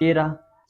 13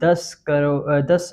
10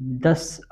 10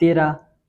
13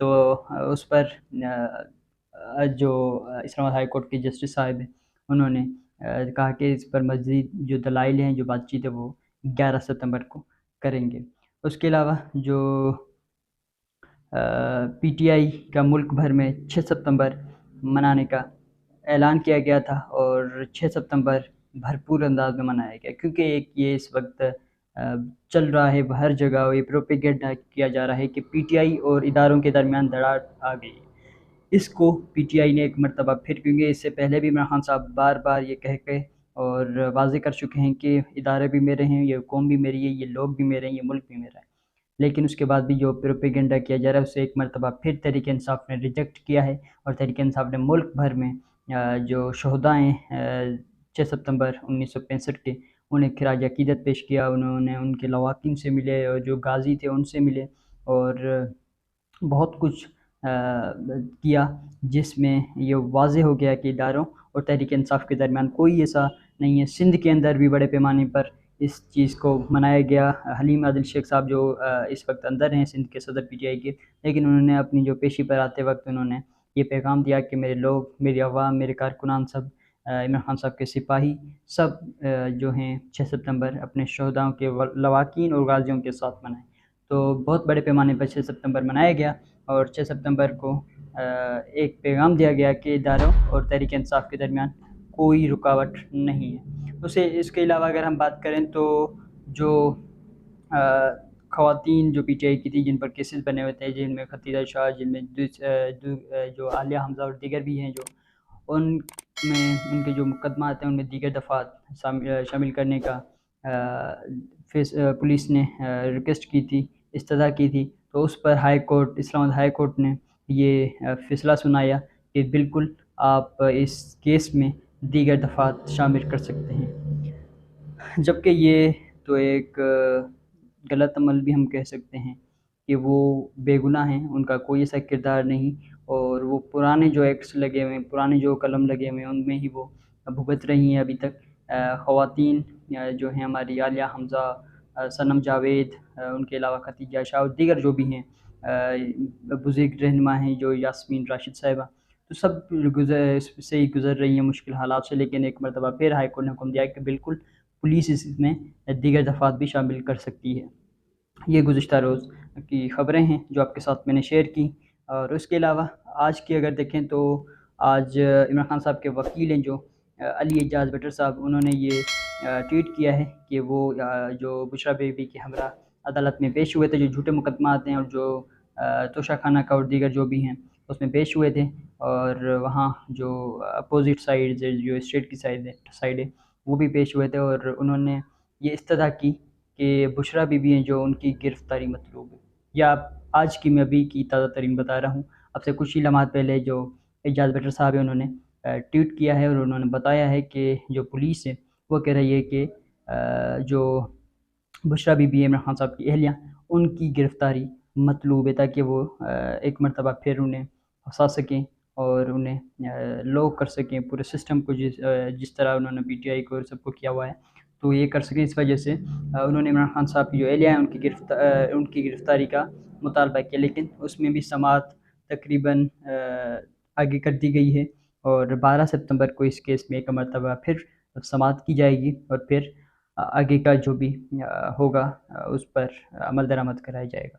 تو اس پر جو اسلام آباد ہائی کورٹ کے جسٹس صاحب ہیں انہوں نے کہا کہ اس پر مزید جو دلائل ہیں، جو بات چیت ہے، وہ 11 ستمبر کو کریں گے۔ اس کے علاوہ جو پی ٹی آئی کا ملک بھر میں 6 ستمبر منانے کا اعلان کیا گیا تھا، اور 6 ستمبر بھرپور انداز میں منایا گیا، کیونکہ ایک یہ اس وقت چل رہا ہے ہر جگہ، یہ پروپیگنڈا کیا جا رہا ہے کہ پی ٹی آئی اور اداروں کے درمیان دراڑ آ گئی ہے۔ اس کو پی ٹی آئی نے ایک مرتبہ پھر، کیونکہ اس سے پہلے بھی عمران خان صاحب بار بار یہ کہہ کے اور واضح کر چکے ہیں کہ ادارے بھی میرے ہیں، یہ قوم بھی میری ہے، یہ لوگ بھی میرے ہیں، یہ ملک بھی میرا ہے، لیکن اس کے بعد بھی جو پروپیگنڈا کیا جا رہا ہے اسے ایک مرتبہ پھر تحریک انصاف نے ریجیکٹ کیا ہے، اور تحریک انصاف نے ملک بھر میں جو شہداء ہیں 6 ستمبر 1965 کے، انہیں خراج عقیدت پیش کیا، انہوں نے ان کے لواحقین سے ملے، اور جو غازی تھے ان سے ملے، اور بہت کچھ کیا، جس میں یہ واضح ہو گیا کہ اداروں اور تحریک انصاف کے درمیان کوئی ایسا نہیں ہے۔ سندھ کے اندر بھی بڑے پیمانے پر اس چیز کو منایا گیا۔ حلیم عادل شیخ صاحب جو اس وقت اندر ہیں سندھ کے صدر پی ٹی آئی کے، لیکن انہوں نے اپنی جو پیشی پر آتے وقت انہوں نے یہ پیغام دیا کہ میرے لوگ، میری عوام، میرے کارکنان، سب عمران خان صاحب کے سپاہی سب جو ہیں 6 ستمبر اپنے شہداؤں کے لواحقین اور غازیوں کے ساتھ منائیں۔ تو بہت بڑے پیمانے پر 6 ستمبر منایا گیا، اور 6 ستمبر کو ایک پیغام دیا گیا کہ اداروں اور تحریک انصاف کے درمیان کوئی رکاوٹ نہیں ہے۔ اس کے علاوہ اگر ہم بات کریں تو جو خواتین جو پی ٹی آئی کی تھی جن پر کیسز بنے ہوئے تھے، جن میں ختیجہ شاہ، جن میں جو عالیہ حمزہ اور دیگر بھی ہیں، جو ان میں ان کے جو مقدمات ہیں ان میں دیگر دفعات شامل کرنے کا پولیس نے ریکویسٹ کی تھی، استدعا کی تھی، تو اس پر ہائی کورٹ، اسلام آباد ہائی کورٹ نے یہ فیصلہ سنایا کہ بالکل آپ اس کیس میں دیگر دفعات شامل کر سکتے ہیں، جبکہ یہ تو ایک غلط عمل بھی ہم کہہ سکتے ہیں کہ وہ بے گناہ ہیں، ان کا کوئی ایسا کردار نہیں، اور وہ پرانے جو ایکٹس لگے ہوئے ہیں، پرانے جو قلم لگے ہوئے ہیں، ان میں ہی وہ بھگت رہی ہیں ابھی تک۔ خواتین جو ہیں ہماری عالیہ حمزہ، صنم جاوید، ان کے علاوہ ختیجہ شاہ اور دیگر جو بھی ہیں بزرگ رہنما ہیں، جو یاسمین راشد صاحبہ، تو سب سے ہی گزر رہی ہیں مشکل حالات سے، لیکن ایک مرتبہ پھر ہائی کورٹ نے حکم دیا کہ بالکل پولیس اس میں دیگر دفعات بھی شامل کر سکتی ہے۔ یہ گزشتہ روز کی خبریں ہیں جو آپ کے ساتھ میں نے شیئر کی، اور اس کے علاوہ آج کی اگر دیکھیں تو آج عمران خان صاحب کے وکیل ہیں جو علی اعجاز بٹر صاحب، انہوں نے یہ ٹویٹ کیا ہے کہ وہ جو بشریٰ بی بی کے ہمراہ عدالت میں پیش ہوئے تھے، جو جھوٹے مقدمات ہیں اور جو توشہ خانہ کا اور دیگر جو بھی ہیں اس میں پیش ہوئے تھے، اور وہاں جو اپوزٹ سائڈ جو اسٹیٹ کی سائڈ ہے وہ بھی پیش ہوئے تھے، اور انہوں نے یہ استدعا کی کہ بشریٰ بی بی ہیں جو ان کی گرفتاری مطلوب ہے۔ یا آج کی میں ابھی کی تازہ ترین بتا رہا ہوں، اب سے کچھ ہی لمحات پہلے جو اعجاز بٹر صاحب ہیں انہوں نے ٹویٹ کیا ہے، اور انہوں نے بتایا ہے کہ جو پولیس ہے وہ کہہ رہی ہے کہ جو بشریٰ بی بی عمران خان صاحب کی اہلیہ، ان کی گرفتاری مطلوب ہے، تاکہ وہ ایک مرتبہ پھر انہیں پھنسا سکیں اور انہیں لو کر سکیں پورے سسٹم کو، جس طرح انہوں نے پی ٹی آئی کو سب کو کیا ہوا ہے، تو یہ کر سکیں۔ اس وجہ سے انہوں نے عمران خان صاحب کی جو اہلیہ ہیں ان کی گرفتاری کا مطالبہ کیا، لیکن اس میں بھی سماعت تقریباً آگے کر دی گئی ہے، اور 12 ستمبر کو اس کیس میں ایک مرتبہ پھر سماعت کی جائے گی، اور پھر آگے کا جو بھی ہوگا اس پر عمل درآمد کرایا جائے گا۔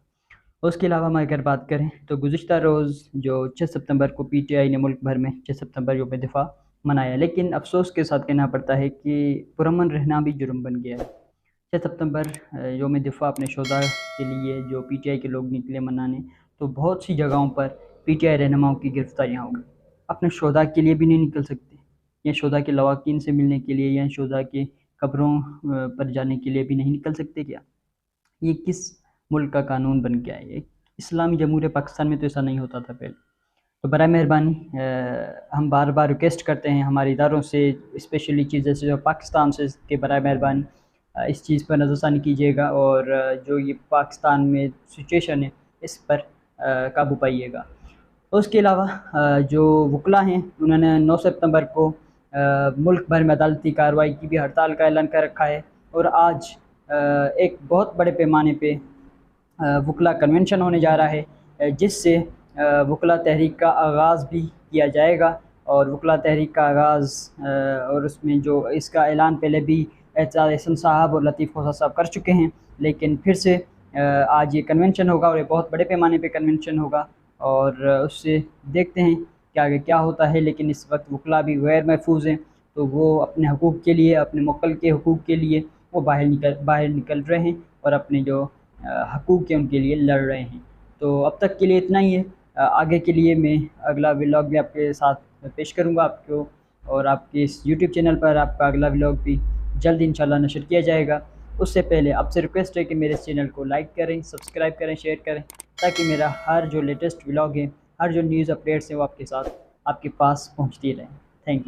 اس کے علاوہ ہم اگر بات کریں تو گزشتہ روز جو 6 ستمبر کو پی ٹی آئی نے ملک بھر میں 6 ستمبر یوم دفاع منایا، لیکن افسوس کے ساتھ کہنا پڑتا ہے کہ پرامن رہنا بھی جرم بن گیا ہے۔ 6 ستمبر یوم دفاع اپنے شہداء کے لیے جو پی ٹی آئی کے لوگ نکلے منانے، تو بہت سی جگہوں پر پی ٹی آئی رہنماؤں کی گرفتاریاں ہو گئی۔ اپنے شہداء کے لیے بھی نہیں نکل سکتے، یا شہداء کے لواحقین سے ملنے کے لیے، یا شہداء کے قبروں پر جانے کے لیے بھی نہیں نکل سکتے کیا؟ یہ کس ملک کا قانون بن گیا ہے؟ اسلامی جمہوریہ پاکستان میں تو ایسا نہیں ہوتا تھا پہلے۔ تو برائے مہربانی ہم بار بار ریکویسٹ کرتے ہیں ہمارے اداروں سے، اسپیشلی چیزیں سے جو پاکستان سے، کہ برائے مہربانی اس چیز پر نظر ثانی کیجیے گا، اور جو یہ پاکستان میں سچویشن ہے اس پر قابو پائیے گا۔ اس کے علاوہ جو وکلاء ہیں انہوں نے 9 ستمبر کو ملک بھر میں عدالتی کارروائی کی بھی ہڑتال کا اعلان کر رکھا ہے، اور آج ایک بہت بڑے پیمانے پہ وکلاء کنونشن ہونے جا رہا ہے، جس سے وکلا تحریک کا آغاز بھی کیا جائے گا، اور وکلا تحریک کا آغاز اور اس میں جو اس کا اعلان پہلے بھی اعتزاز احسن صاحب اور لطیف خوسا صاحب کر چکے ہیں، لیکن پھر سے آج یہ کنونشن ہوگا، اور یہ بہت بڑے پیمانے پہ کنونشن ہوگا، اور اس سے دیکھتے ہیں کہ آگے کیا ہوتا ہے۔ لیکن اس وقت وکلا بھی غیر محفوظ ہیں، تو وہ اپنے حقوق کے لیے، اپنے موکل کے حقوق کے لیے وہ باہر نکل رہے ہیں، اور اپنے جو حقوق ہیں ان کے لیے لڑ رہے ہیں۔ تو اب تک کے لیے اتنا ہی ہے۔ آگے کے لیے میں اگلا ولاگ بھی آپ کے ساتھ پیش کروں گا آپ کو، اور آپ کے اس یوٹیوب چینل پر آپ کا اگلا ولاگ بھی جلد انشاءاللہ نشر کیا جائے گا۔ اس سے پہلے آپ سے ریکویسٹ ہے کہ میرے اس چینل کو لائک کریں، سبسکرائب کریں، شیئر کریں، تاکہ میرا ہر جو لیٹسٹ ولاگ ہے، ہر جو نیوز اپڈیٹس ہیں وہ آپ کے ساتھ، آپ کے پاس پہنچتی رہیں۔ Thank you.